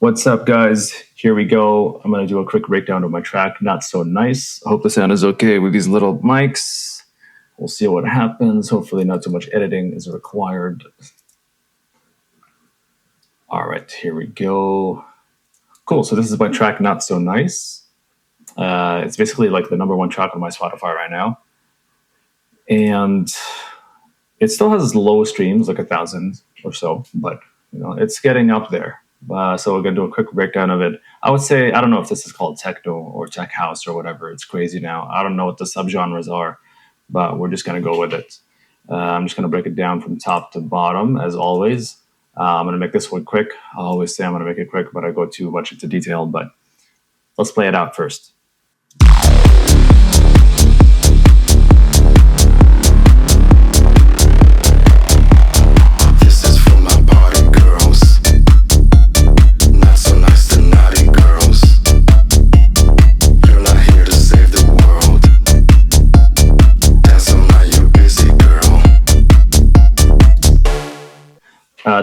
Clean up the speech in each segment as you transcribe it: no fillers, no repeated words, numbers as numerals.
What's up, guys? Here we go. I'm going to do a quick breakdown of my track, Not So Nice. I hope the sound is okay with these little mics. We'll see what happens. Hopefully not too much editing is required. All right, here we go. Cool, so this is my track, Not So Nice. It's basically like the #1 track on my Spotify right now. And it still has low streams, like 1,000 or so, but it's getting up there. So we're going to do a quick breakdown of it. I would say, I don't know if this is called techno or tech house or whatever. It's crazy now. I don't know what the subgenres are, but we're just going to go with it. I'm just going to break it down from top to bottom, as always. I'm going to make this one quick. I always say I'm going to make it quick, but I go too much into detail. But let's play it out first.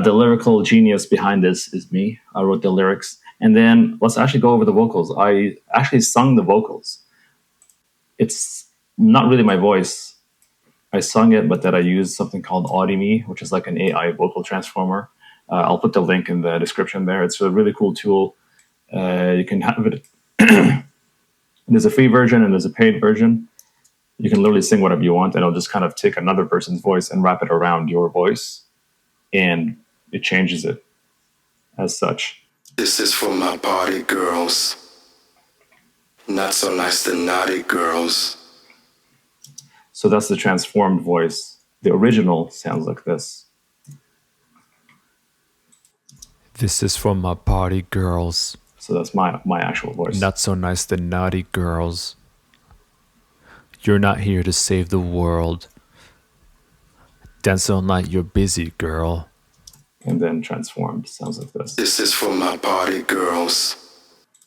The lyrical genius behind this is me. I wrote the lyrics. And then let's actually go over the vocals. I actually sung the vocals. It's not really my voice. I sung it, but that I used something called Audime, which is like an AI vocal transformer. I'll put the link in the description there. It's a really cool tool. You can have it. There's a free version and there's a paid version. You can literally sing whatever you want, and it'll just kind of take another person's voice and wrap it around your voice. And it changes it as such. This is for my party girls. Not so nice, the naughty girls. So that's the transformed voice. The original sounds like this. This is for my party girls. So that's my actual voice. Not so nice, the naughty girls. You're not here to save the world. Dance all night, you're busy, girl. And then transformed sounds like this. This is for my party girls.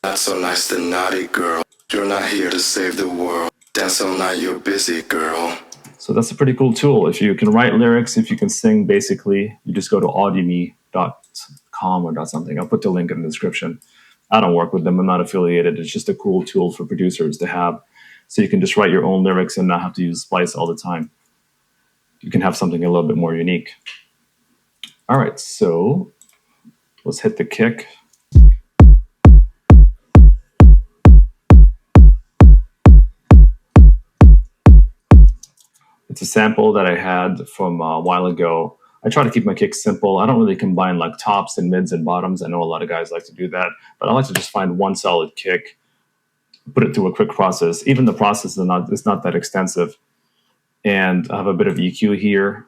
Not so nice, the naughty girl. You're not here to save the world. Dance all night, you're busy, girl. So that's a pretty cool tool. If you can write lyrics, if you can sing, basically, you just go to audime.com or .something. I'll put the link in the description. I don't work with them. I'm not affiliated. It's just a cool tool for producers to have. So you can just write your own lyrics and not have to use Splice all the time. You can have something a little bit more unique. All right, so let's hit the kick. It's a sample that I had from a while ago. I try to keep my kicks simple. I don't really combine like tops and mids and bottoms. I know a lot of guys like to do that, but I like to just find one solid kick, put it through a quick process. Even the process is not that extensive. And I have a bit of EQ here.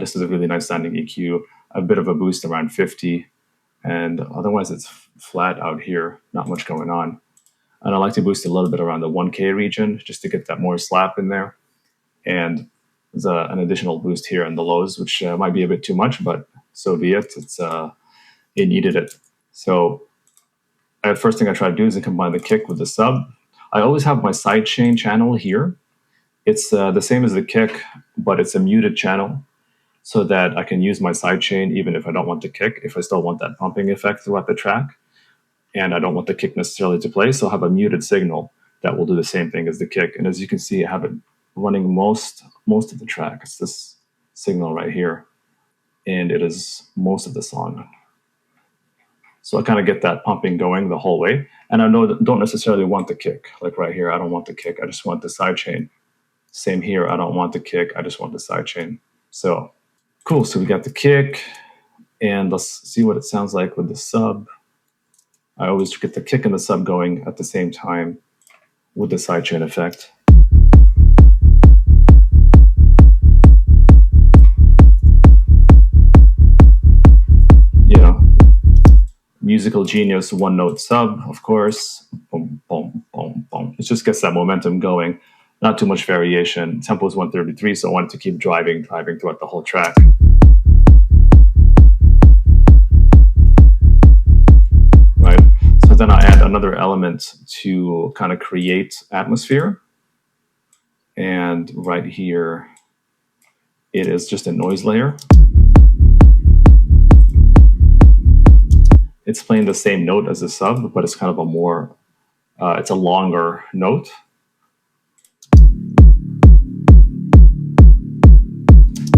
This is a really nice sounding EQ. A bit of a boost around 50. And otherwise it's flat out here. Not much going on. And I like to boost a little bit around the 1K region just to get that more slap in there. And there's an additional boost here in the lows, which might be a bit too much, but so be it. It needed it. So first thing I try to do is to combine the kick with the sub. I always have my sidechain channel here. It's the same as the kick, but it's a muted channel so that I can use my sidechain even if I don't want the kick, if I still want that pumping effect throughout the track, and I don't want the kick necessarily to play. So I'll have a muted signal that will do the same thing as the kick. And as you can see, I have it running most of the track. It's this signal right here, and it is most of the song. So I kind of get that pumping going the whole way. And I don't necessarily want the kick. Like right here, I don't want the kick. I just want the sidechain. Same here, I don't want the kick, I just want the sidechain. So, cool, so we got the kick, and let's see what it sounds like with the sub. I always get the kick and the sub going at the same time with the sidechain effect. Musical genius, one note sub, of course. Boom, boom, boom, boom. It just gets that momentum going. Not too much variation. Tempo is 133, so I wanted to keep driving throughout the whole track. Right. So then I add another element to kind of create atmosphere. And right here, it is just a noise layer. it's playing the same note as the sub, but it's kind of a more, it's a longer note.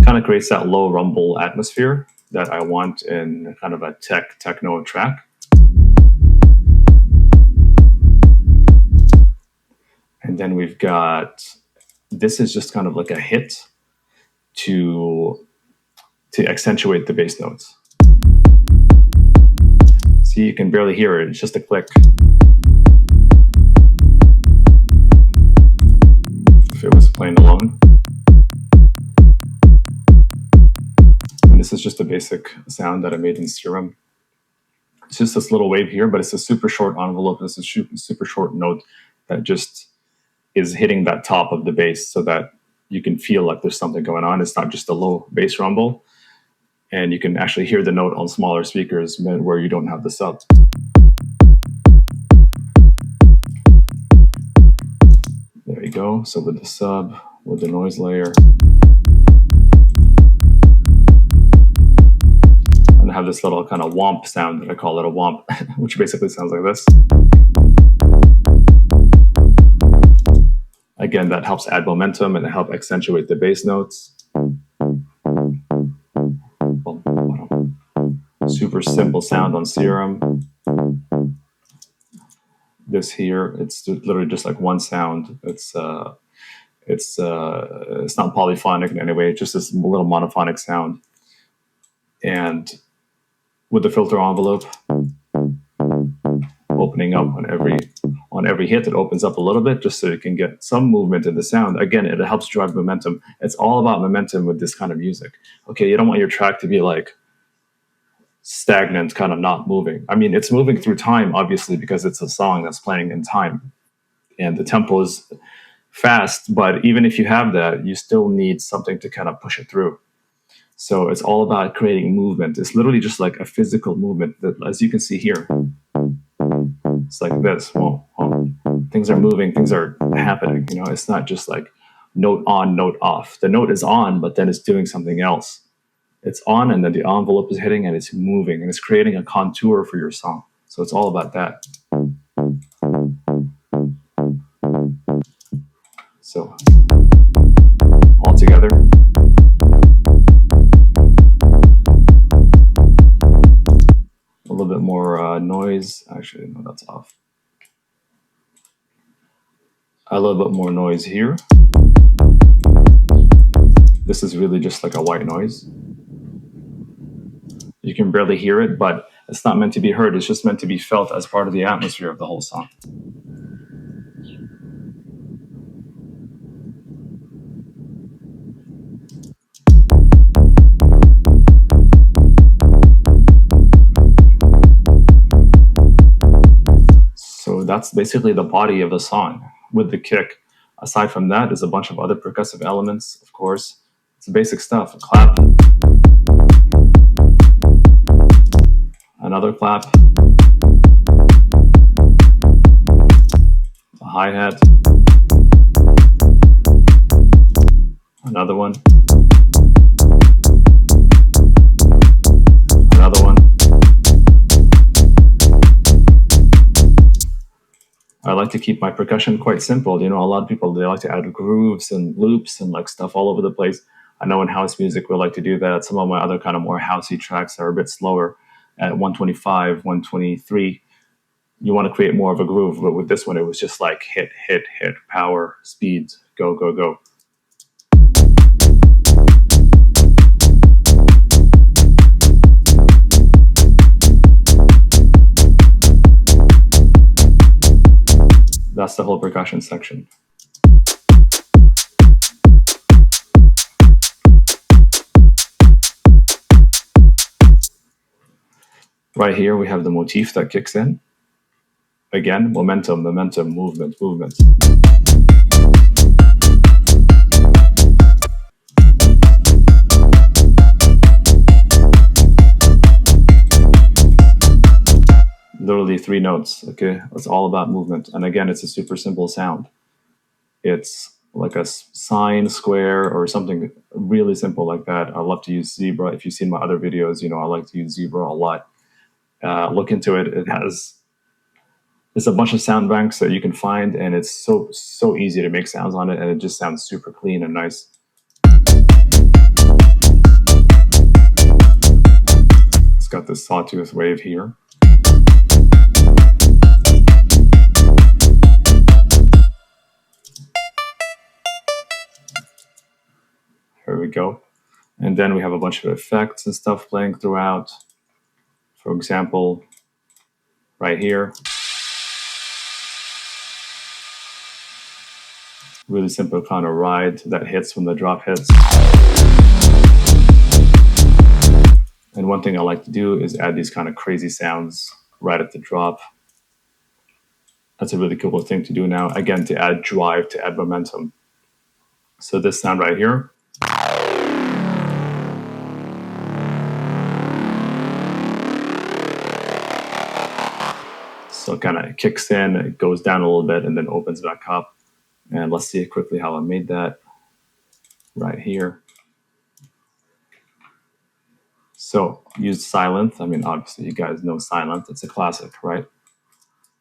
Kind of creates that low rumble atmosphere that I want in kind of a techno track. And then we've got, this is just kind of like a hit to accentuate the bass notes. See, you can barely hear it, it's just a click. If it was playing alone. And this is just a basic sound that I made in Serum. It's just this little wave here, but it's a super short envelope. It's a super short note that just is hitting that top of the bass so that you can feel like there's something going on. It's not just a low bass rumble. And you can actually hear the note on smaller speakers where you don't have the sub. There you go. So with the sub, with the noise layer, and I have this little kind of womp sound that I call it a womp, which basically sounds like this. Again, that helps add momentum and it helps accentuate the bass notes. Super simple sound on Serum. This here, it's literally just like one sound. It's not polyphonic in any way. It's just this little monophonic sound. And with the filter envelope opening up on every hit, it opens up a little bit just so you can get some movement in the sound. Again, it helps drive momentum. It's all about momentum with this kind of music. Okay, you don't want your track to be like stagnant, kind of not moving. I mean, it's moving through time, obviously, because it's a song that's playing in time. And the tempo is fast, but even if you have that, you still need something to kind of push it through. So it's all about creating movement. It's literally just like a physical movement that, as you can see here, it's like this. Whoa, whoa. Things are moving, things are happening. You know, it's not just like note on, note off. The note is on, but then it's doing something else. It's on, and then the envelope is hitting, and it's moving, and it's creating a contour for your song. So it's all about that. So all together. A little bit more noise. Actually, no, that's off. A little bit more noise here. This is really just like a white noise. You can barely hear it, but it's not meant to be heard. It's just meant to be felt as part of the atmosphere of the whole song. So that's basically the body of the song with the kick. Aside from that, there's a bunch of other percussive elements, of course. It's basic stuff. A clap. Another clap. A hi-hat. Another one. Another one. I like to keep my percussion quite simple. You know, a lot of people, they like to add grooves and loops and like stuff all over the place. I know in house music we like to do that. Some of my other kind of more housey tracks are a bit slower at 125, 123. You want to create more of a groove, but with this one, it was just like hit, hit, hit, power, speed, go, go, go. That's the whole percussion section. Right here, we have the motif that kicks in. Again, momentum, momentum, movement, movement. Literally 3 notes, okay? It's all about movement. And again, it's a super simple sound. It's like a sine, square, or something really simple like that. I love to use zebra. If you've seen my other videos, you know I like to use zebra a lot. Look into it. It's a bunch of sound banks that you can find, and it's so easy to make sounds on it, and it just sounds super clean and nice. It's got this sawtooth wave here. Here we go. And then we have a bunch of effects and stuff playing throughout. For example, right here. Really simple kind of ride that hits when the drop hits. And one thing I like to do is add these kind of crazy sounds right at the drop. That's a really cool thing to do now, again, to add drive, to add momentum. So this sound right here. So it kind of kicks in, it goes down a little bit, and then opens back up. And let's see quickly how I made that right here. So use Sylenth. I mean, obviously you guys know Sylenth. It's a classic, right?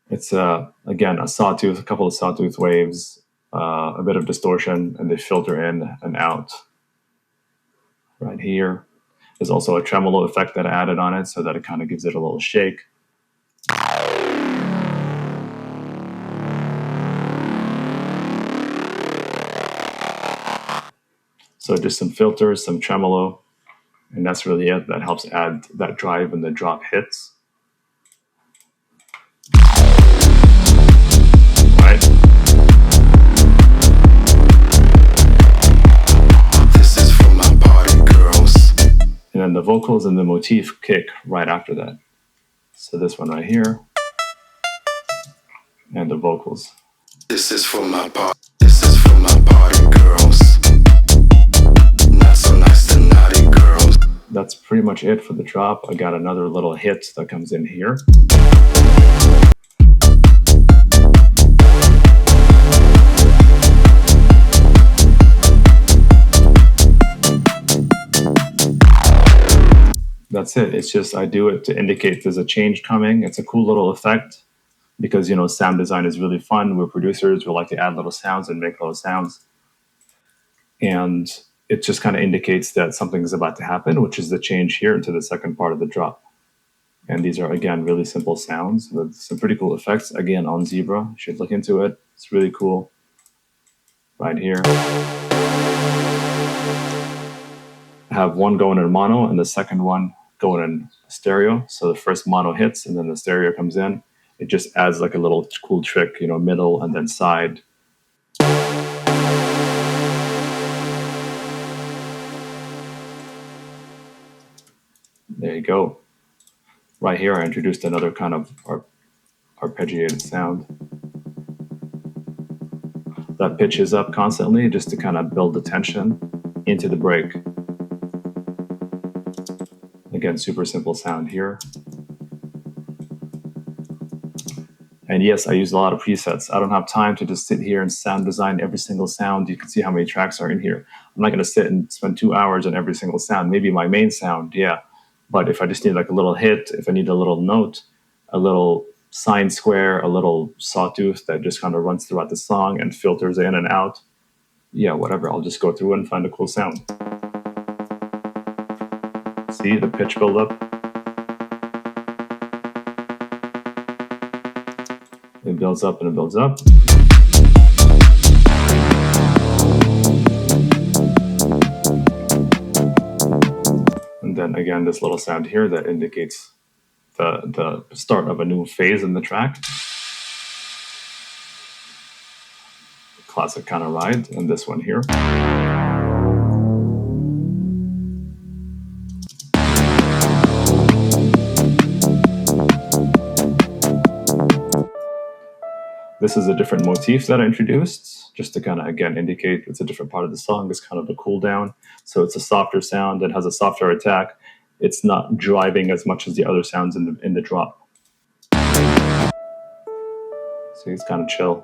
It's again a sawtooth, a couple of sawtooth waves, a bit of distortion, and they filter in and out. Right here, there's also a tremolo effect that I added on it, so that it kind of gives it a little shake. So just some filters, some tremolo, and that's really it. That helps add that drive when the drop hits. Right? This is for my party girls. And then the vocals and the motif kick right after that. So this one right here, and the vocals. This is for my party. This is for my party girls. Not so nice and naughty girls. That's pretty much it for the drop. I got another little hit that comes in here. That's it. It's just I do it to indicate there's a change coming. It's a cool little effect because, you know, sound design is really fun. We're producers. We like to add little sounds and make little sounds. And it just kind of indicates that something is about to happen, which is the change here into the second part of the drop. And these are, again, really simple sounds with some pretty cool effects. Again, on Zebra, you should look into it. It's really cool. Right here. I have one going in mono and the second one going in stereo. So the first mono hits and then the stereo comes in. It just adds like a little cool trick, you know, middle and then side. There you go. Right here, I introduced another kind of arpeggiated sound that pitches up constantly just to kind of build the tension into the break. Again, super simple sound here. And yes, I use a lot of presets. I don't have time to just sit here and sound design every single sound. You can see how many tracks are in here. I'm not going to sit and spend 2 hours on every single sound. Maybe my main sound, yeah. But if I just need like a little hit, if I need a little note, a little sine square, a little sawtooth that just kind of runs throughout the song and filters in and out, yeah, whatever. I'll just go through and find a cool sound. See the pitch build up? It builds up and it builds up. And then again, this little sound here that indicates the start of a new phase in the track. Classic kind of ride, and this one here. This is a different motif that I introduced, just to kind of, again, indicate it's a different part of the song. It's kind of a cool down. So it's a softer sound that has a softer attack. It's not driving as much as the other sounds in the drop. So it's kind of chill.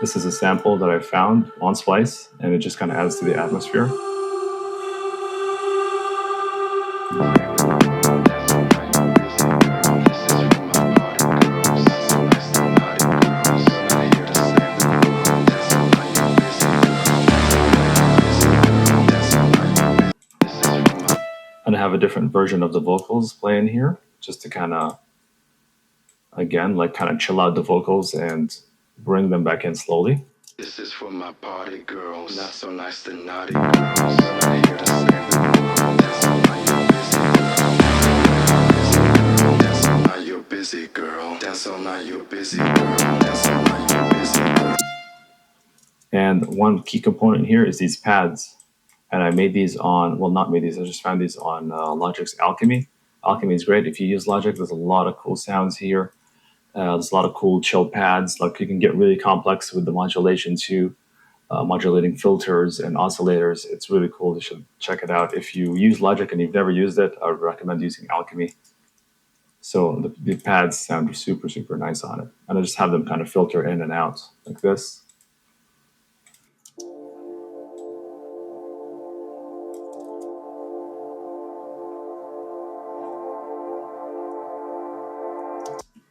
This is a sample that I found on Splice, and it just kind of adds to the atmosphere. And I have a different version of the vocals playing here, just to kind of, again, like kind of chill out the vocals and bring them back in slowly. This is for my party girls, not so nice to naughty girls. Not here to save the world. Dance all night, you're busy. Dance all night, you're busy, girl. Dance all night, you're busy, girl. Dance all night, you're busy. And one key component here is these pads. And I made these on, well, not made these, I just found these on Logic's Alchemy. Alchemy is great. If you use Logic, there's a lot of cool sounds here. There's a lot of cool chill pads. Like you can get really complex with the modulation too, modulating filters and oscillators. It's really cool. You should check it out. If you use Logic and you've never used it, I would recommend using Alchemy. So the pads sound super, super nice on it. And I just have them kind of filter in and out like this.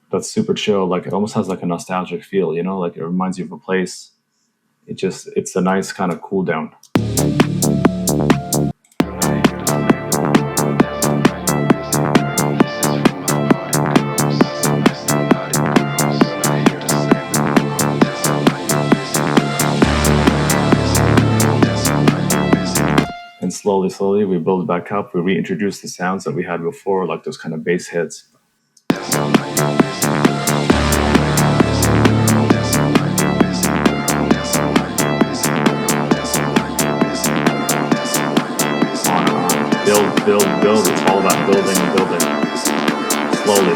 That's super chill. Like it almost has like a nostalgic feel, you know, like it reminds you of a place. It's a nice kind of cool down. And slowly, slowly, we build back up. We reintroduce the sounds that we had before, like those kind of bass hits. Build. It's all about building and building slowly.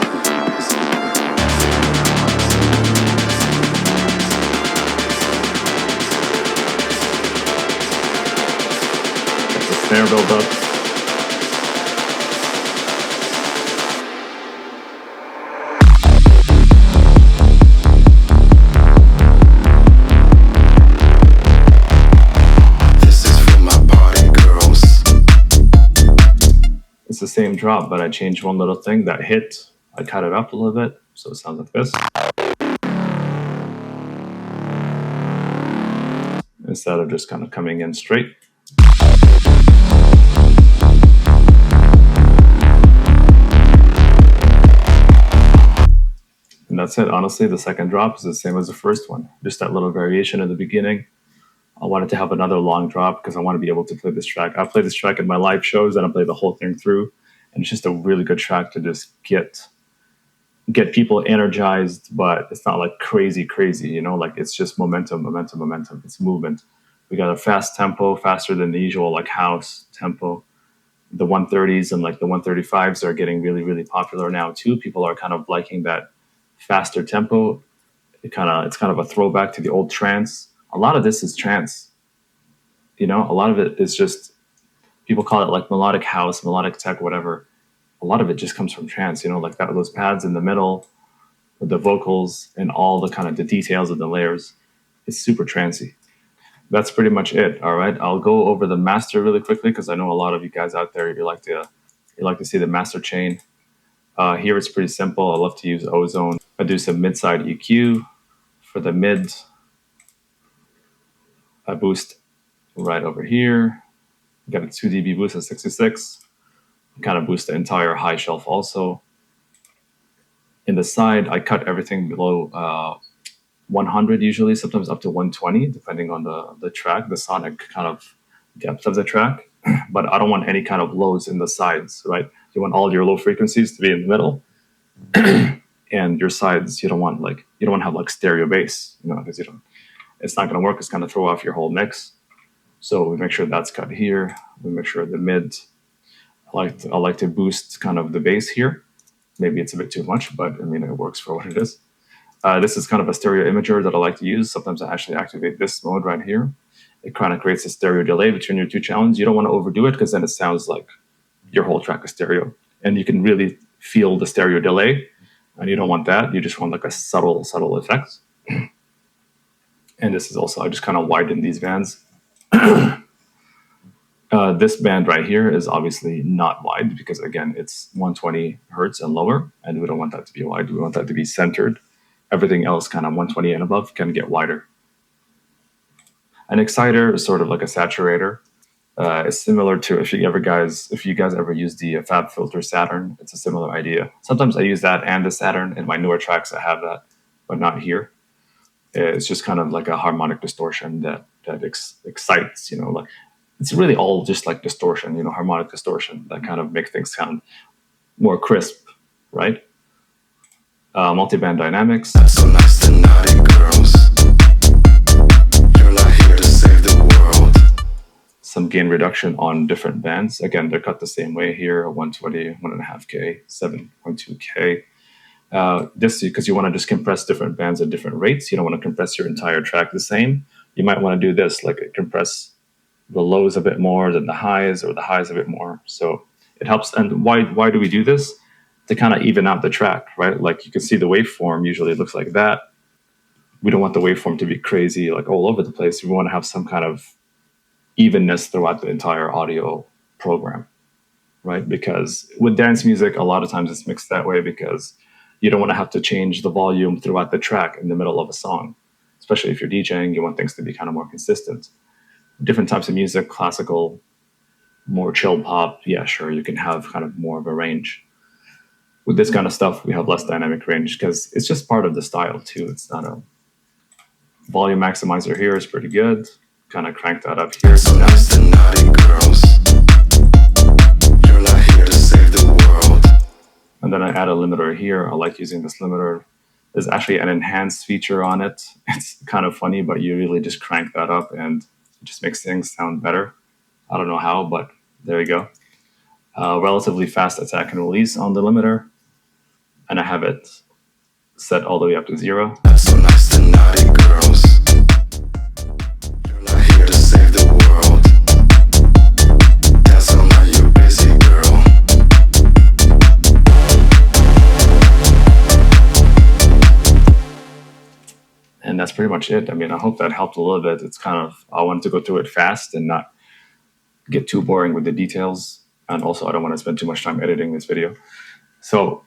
Get the snare build up. The same drop, but I changed one little thing. That hit, I cut it up a little bit, so it sounds like this. Instead of just kind of coming in straight. And that's it. Honestly, the second drop is the same as the first one. Just that little variation at the beginning. I wanted to have another long drop because I want to be able to play this track. I play this track in my live shows and I play the whole thing through. And it's just a really good track to just get people energized, but it's not like crazy, you know, like it's just momentum. It's movement. We got a fast tempo, faster than the usual, like house tempo. The 130s and like the 135s are getting really, really popular now too. People are kind of liking that faster tempo. It's kind of a throwback to the old trance. A lot of this is trance. You know, a lot of it is just, people call it like melodic house, melodic tech, whatever. A lot of it just comes from trance, you know, like that, those pads in the middle, with the vocals and all the kind of the details of the layers. It's super trancey. That's pretty much it. All right, I'll go over the master really quickly because I know a lot of you guys out there, you like to see the master chain. Here it's pretty simple. I love to use Ozone. I do some mid-side EQ for the mid. I boost right over here. Got a 2 dB boost at 66. Kind of boost the entire high shelf also. In the side, I cut everything below 100 usually, sometimes up to 120, depending on the track, the sonic kind of depth of the track. But I don't want any kind of lows in the sides, right? You want all your low frequencies to be in the middle. And your sides, you don't want to have like stereo bass, you know, because it's not going to work. It's going to throw off your whole mix. So we make sure that's cut here. We make sure the mid, I like to boost kind of the bass here. Maybe it's a bit too much, but I mean, it works for what it is. This is kind of a stereo imager that I like to use. Sometimes I actually activate this mode right here. It kind of creates a stereo delay between your two channels. You don't want to overdo it because then it sounds like your whole track is stereo. And you can really feel the stereo delay. And you don't want that. You just want like a subtle effect. And this is also, I just kind of widened these bands. This band right here is obviously not wide because, again, it's 120 hertz and lower, and we don't want that to be wide. We want that to be centered. Everything else, kind of 120 and above, can get wider. An exciter is sort of like a saturator. It's similar to if you guys ever use the FabFilter Saturn. It's a similar idea. Sometimes I use that and the Saturn in my newer tracks. I have that, but not here. It's just kind of like a harmonic distortion that excites, like it's really all just like distortion, harmonic distortion that kind of make things sound more crisp, right? Multiband dynamics. That's so nice to naughty girls. You're not here to save the world. Some gain reduction on different bands. Again, they're cut the same way here: 120, 1.5K, 7.2K. This because you want to just compress different bands at different rates. You don't want to compress your entire track the same. You might want to do this, like compress the lows a bit more than the highs, or the highs a bit more. So it helps. And why do we do this? To kind of even out the track, right? Like you can see the waveform usually looks like that. We don't want the waveform to be crazy, like all over the place. We want to have some kind of evenness throughout the entire audio program, right? Because with dance music, a lot of times it's mixed that way because you don't want to have to change the volume throughout the track in the middle of a song, especially if you're DJing. You want things to be kind of more consistent. Different types of music, classical, more chill pop, yeah, sure, you can have kind of more of a range. With this kind of stuff, we have less dynamic range because it's just part of the style too. It's not a volume maximizer here is pretty good. Kind of crank that up here. So nice to naughty girls. You're not here to save the world. And then I add a limiter here. I like using this limiter. There's actually an enhanced feature on it. It's kind of funny, but you really just crank that up and it just makes things sound better. I don't know how, but there you go. Relatively fast attack and release on the limiter. And I have it set all the way up to 0. That's so nice to naughty girls. You're not here to save the world. That's all night, you're busy, girl. And that's pretty much it. I mean, I hope that helped a little bit. It's kind of, I wanted to go through it fast and not get too boring with the details. And also, I don't want to spend too much time editing this video. So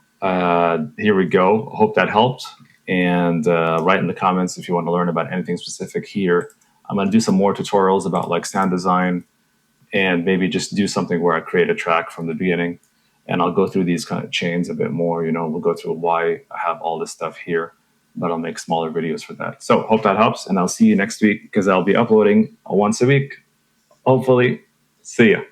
here we go. I hope that helped. And write in the comments if you want to learn about anything specific here. I'm going to do some more tutorials about like sound design and maybe just do something where I create a track from the beginning. And I'll go through these kind of chains a bit more. We'll go through why I have all this stuff here, but I'll make smaller videos for that. So hope that helps. And I'll see you next week because I'll be uploading once a week. Hopefully. See ya.